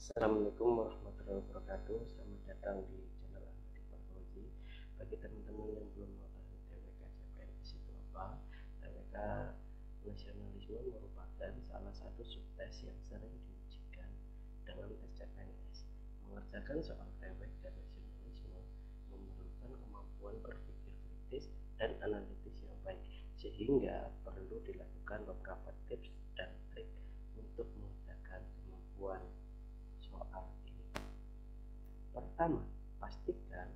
Assalamualaikum warahmatullahi wabarakatuh. Selamat datang di channel Ahmadi Teknologi. Bagi teman-teman yang belum mengetahui TWK CPNS itu apa, TWK nasionalisme merupakan salah satu subtes yang sering diujikan dalam tes CPNS. Mengerjakan soal TWK dan nasionalisme memerlukan kemampuan berpikir kritis dan analitis yang baik, sehingga perlu dilakukan beberapa tips dan trik untuk mengerjakan kemampuan soal ini. Pertama, pastikan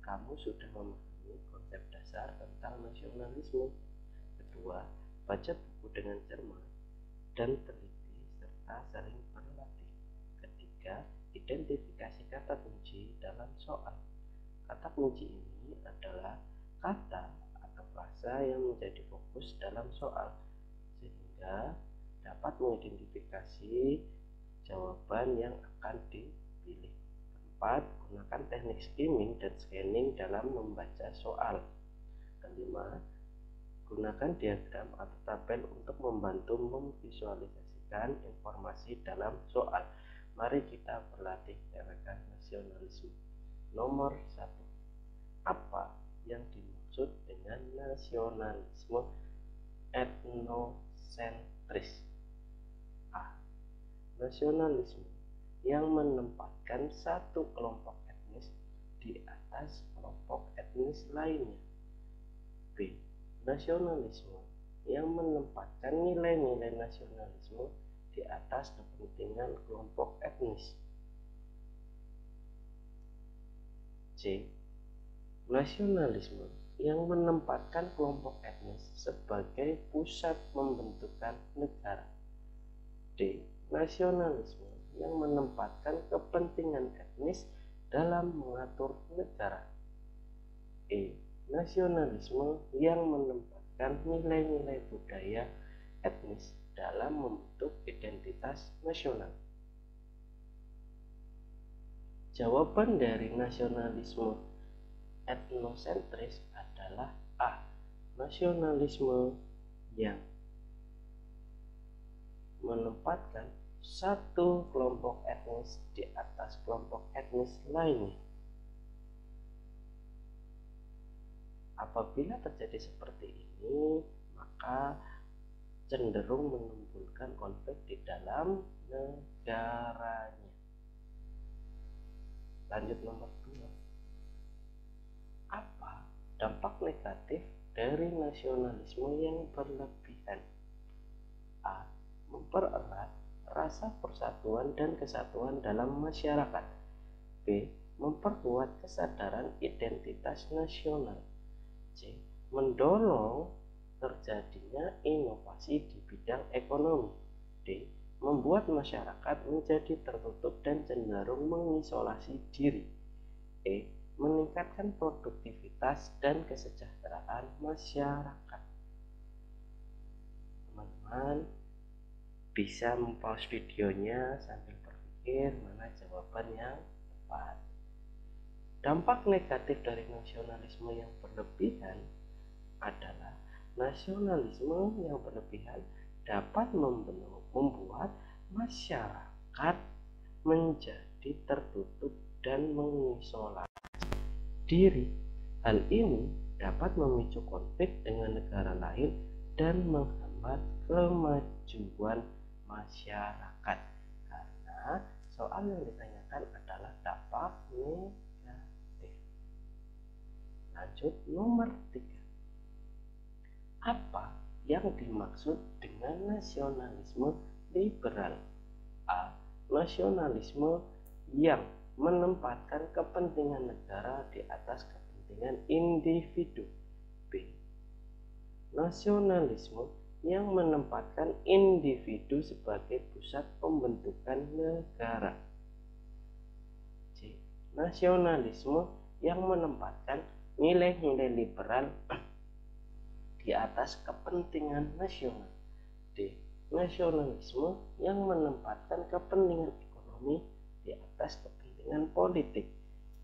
kamu sudah memahami konsep dasar tentang nasionalisme. Kedua, baca buku dengan cermat dan teliti serta sering berlatih. Ketiga, identifikasi kata kunci dalam soal. Kata kunci ini adalah kata atau frasa yang menjadi fokus dalam soal, sehingga dapat mengidentifikasi jawaban yang akan dipilih. Keempat, gunakan teknik skimming dan scanning dalam membaca soal. Kelima, gunakan diagram atau tabel untuk membantu memvisualisasikan informasi dalam soal. Mari kita berlatih TWK nasionalisme. Nomor 1. Apa yang dimaksud dengan nasionalisme etnosentris? A. Nasionalisme yang menempatkan satu kelompok etnis di atas kelompok etnis lainnya. B. Nasionalisme yang menempatkan nilai-nilai nasionalisme di atas kepentingan kelompok etnis. C. Nasionalisme yang menempatkan kelompok etnis sebagai pusat pembentukan negara. D. Nasionalisme yang menempatkan kepentingan etnis dalam mengatur negara. E. Nasionalisme yang menempatkan nilai-nilai budaya etnis dalam membentuk identitas nasional. Jawaban dari nasionalisme etnosentris adalah A. Nasionalisme yang menempatkan satu kelompok etnis di atas kelompok etnis lainnya. Apabila terjadi seperti ini, maka cenderung menimbulkan konflik di dalam negaranya. Lanjut nomor 2. Apa dampak negatif dari nasionalisme yang berlebihan? A. Mempererat rasa persatuan dan kesatuan dalam masyarakat. B. Memperkuat kesadaran identitas nasional. C. Mendorong terjadinya inovasi di bidang ekonomi. D. Membuat masyarakat menjadi tertutup dan cenderung mengisolasi diri. E. Meningkatkan produktivitas dan kesejahteraan masyarakat. Teman-teman bisa mempause videonya sambil berpikir mana jawaban yang tepat. Dampak negatif dari nasionalisme yang berlebihan adalah nasionalisme yang berlebihan dapat membuat masyarakat menjadi tertutup dan mengisolasi diri. Hal ini dapat memicu konflik dengan negara lain dan menghambat kemajuan masyarakat, karena soal yang ditanyakan adalah dampak negatif. Lanjut nomor 3. Apa yang dimaksud dengan nasionalisme liberal? A. Nasionalisme yang menempatkan kepentingan negara di atas kepentingan individu. B. Nasionalisme yang menempatkan individu sebagai pusat pembentukan negara. C. Nasionalisme yang menempatkan nilai-nilai liberal di atas kepentingan nasional. D. Nasionalisme yang menempatkan kepentingan ekonomi di atas kepentingan politik.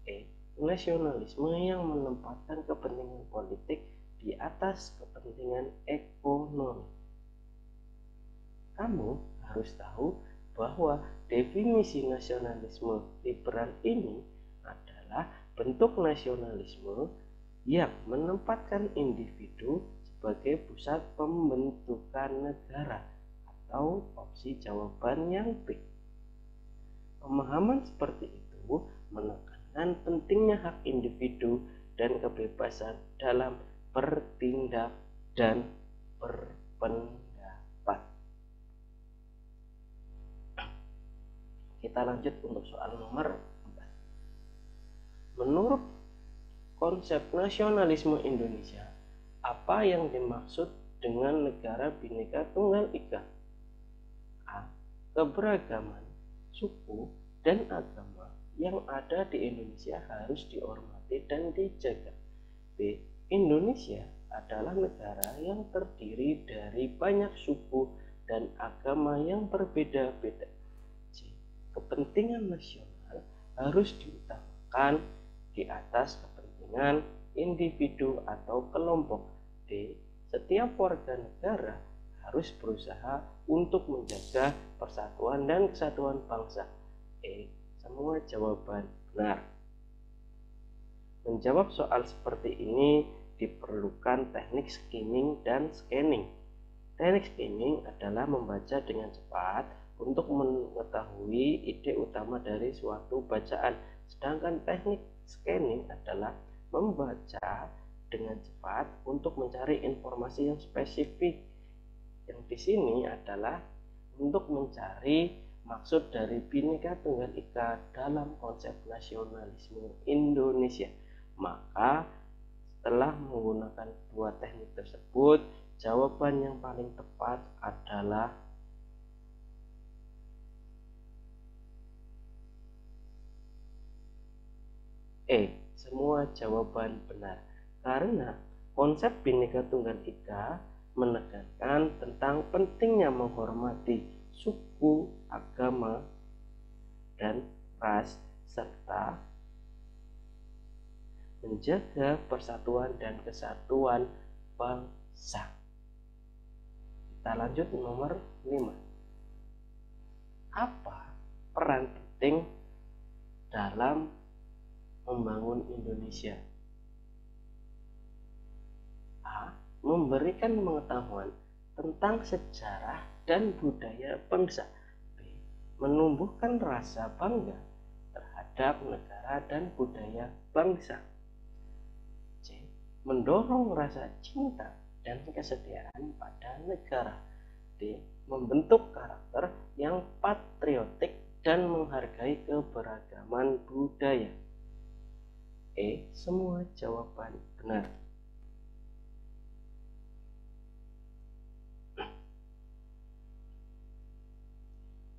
E. Nasionalisme yang menempatkan kepentingan politik di atas kepentingan ekonomi. Kamu harus tahu bahwa definisi nasionalisme liberal ini adalah bentuk nasionalisme yang menempatkan individu sebagai pusat pembentukan negara, atau opsi jawaban yang B. Pemahaman seperti itu menekankan pentingnya hak individu dan kebebasan dalam bertindak dan berpendapat. Kita lanjut untuk soal nomor 4. Menurut konsep nasionalisme Indonesia, apa yang dimaksud dengan negara Bhinneka Tunggal Ika? A. Keberagaman suku dan agama yang ada di Indonesia harus dihormati dan dijaga. B. Indonesia adalah negara yang terdiri dari banyak suku dan agama yang berbeda-beda. C. Kepentingan nasional harus diutamakan di atas kepentingan individu atau kelompok. D. Setiap warga negara harus berusaha untuk menjaga persatuan dan kesatuan bangsa. E. Semua jawaban benar. Menjawab soal seperti ini diperlukan teknik skimming dan scanning. Teknik skimming adalah membaca dengan cepat untuk mengetahui ide utama dari suatu bacaan, sedangkan teknik scanning adalah membaca dengan cepat untuk mencari informasi yang spesifik. Yang di sini adalah untuk mencari maksud dari Bhinneka Tunggal Ika dalam konsep nasionalisme Indonesia. Maka setelah menggunakan dua teknik tersebut, jawaban yang paling tepat adalah E. Semua jawaban benar. Karena konsep Bhinneka Tunggal Ika menekankan tentang pentingnya menghormati suku, agama, dan ras, serta menjaga persatuan dan kesatuan bangsa. Kita lanjut nomor 5. Apa peran penting dalam membangun Indonesia? A. Memberikan pengetahuan tentang sejarah dan budaya bangsa. B. Menumbuhkan rasa bangga terhadap negara dan budaya bangsa. C. Mendorong rasa cinta dan kesetiaan pada negara. D. Membentuk karakter yang patriotik dan menghargai keberagaman budaya. E. Semua jawaban benar.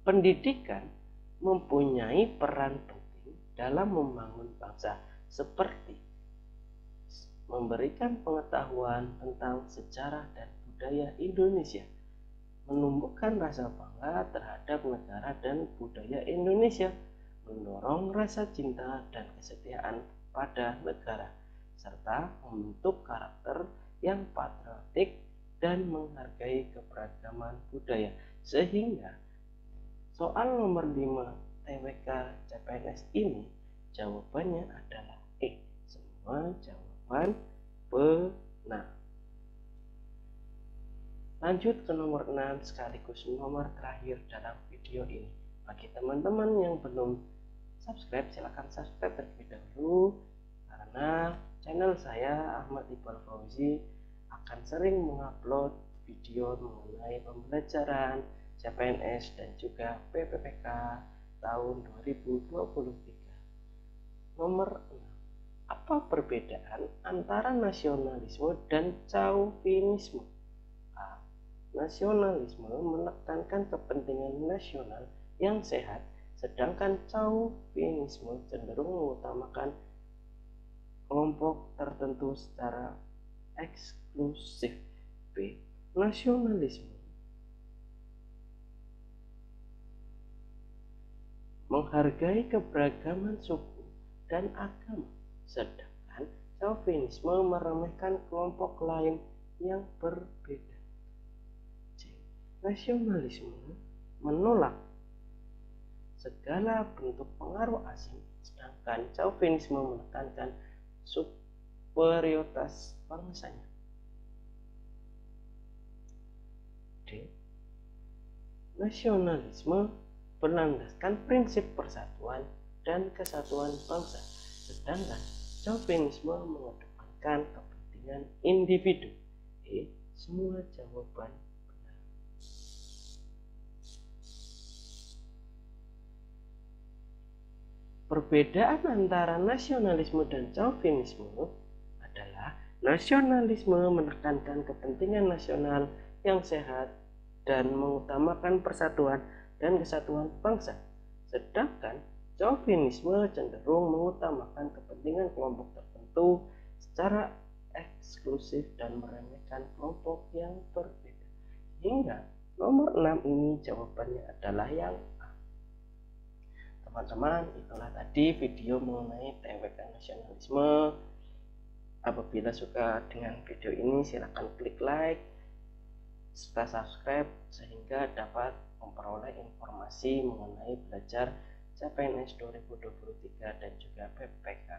Pendidikan mempunyai peran penting dalam membangun bangsa, seperti memberikan pengetahuan tentang sejarah dan budaya Indonesia, menumbuhkan rasa bangga terhadap negara dan budaya Indonesia, mendorong rasa cinta dan kesetiaan pada negara, serta membentuk karakter yang patriotik dan menghargai keberagaman budaya. Sehingga soal nomor 5 TWK CPNS ini jawabannya adalah E. Semua jawaban benar. Lanjut ke nomor 6 sekaligus nomor terakhir dalam video ini. Bagi teman-teman yang belum subscribe, silahkan subscribe terlebih dahulu, karena channel saya Ahmad Iqbal Fauzi akan sering mengupload video mengenai pembelajaran CPNS dan juga PPPK tahun 2023. Nomor 6. Apa perbedaan antara nasionalisme dan chauvinisme? A. Nasionalisme menekankan kepentingan nasional yang sehat, sedangkan chauvinisme cenderung mengutamakan kelompok tertentu secara eksklusif. B. Nasionalisme menghargai keberagaman suku dan agama, sedangkan chauvinisme meremehkan kelompok lain yang berbeda. C. Nasionalisme menolak segala bentuk pengaruh asing, sedangkan Chauvinisme menekankan superioritas bangsanya. D. Nasionalisme berlandaskan prinsip persatuan dan kesatuan bangsa, sedangkan Chauvinisme mengedepankan kepentingan individu. E. Semua jawaban benar. Perbedaan antara nasionalisme dan Chauvinisme adalah nasionalisme menekankan kepentingan nasional yang sehat dan mengutamakan persatuan dan kesatuan bangsa, sedangkan Chauvinisme cenderung mengutamakan kepentingan kelompok tertentu secara eksklusif dan meremehkan kelompok yang berbeda. Hingga nomor 6 ini jawabannya adalah yang A. Teman-teman, itulah tadi video mengenai TWK nasionalisme. Apabila suka dengan video ini, silakan klik like serta subscribe sehingga dapat memperoleh informasi mengenai belajar CPNS 2023 dan juga PPK.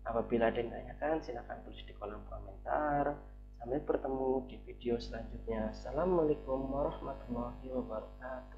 Apabila ada yang ditanyakan, silakan tulis di kolom komentar. Sampai bertemu di video selanjutnya. Assalamualaikum warahmatullahi wabarakatuh.